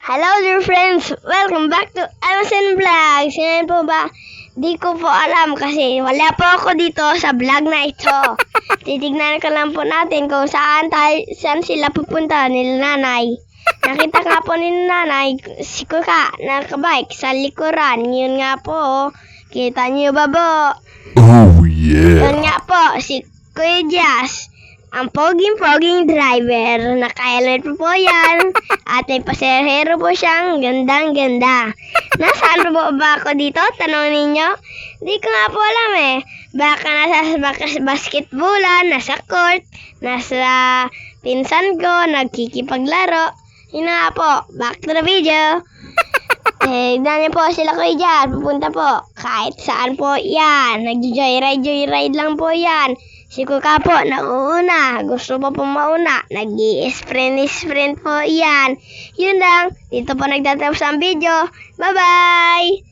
Hello dear friends! Welcome back to Amazon Vlogs! Ngayon po ba, di ko po alam kasi wala po ako dito sa vlog na ito. Titignan ko lang po natin kung saan sila pupunta nila nanay. Nakita nga po ni nanay, si Kuka, nakabike sa likuran. Yun nga po, kita niyo ba po? Oh yeah! Yun nga po, si Kuya Jazz. Ang poging-poging driver, naka-helmet po yan, at may pasahero po siyang gandang-ganda. Nasaan po ba ako dito? Tanong ninyo? Di ko nga po alam eh. Baka nasa basketballan, nasa court, nasa pinsan ko, nagkikipaglaro. Yun nga po, back to the video. Dahil po sila ko dyan, pupunta po. Kahit saan po yan, nag-joyride lang po yan. Si Kuka po, nauuna. Gusto po mauna. Nag-i-sprint po yan. Yun lang. Dito po nagtatapos ang video. Bye-bye!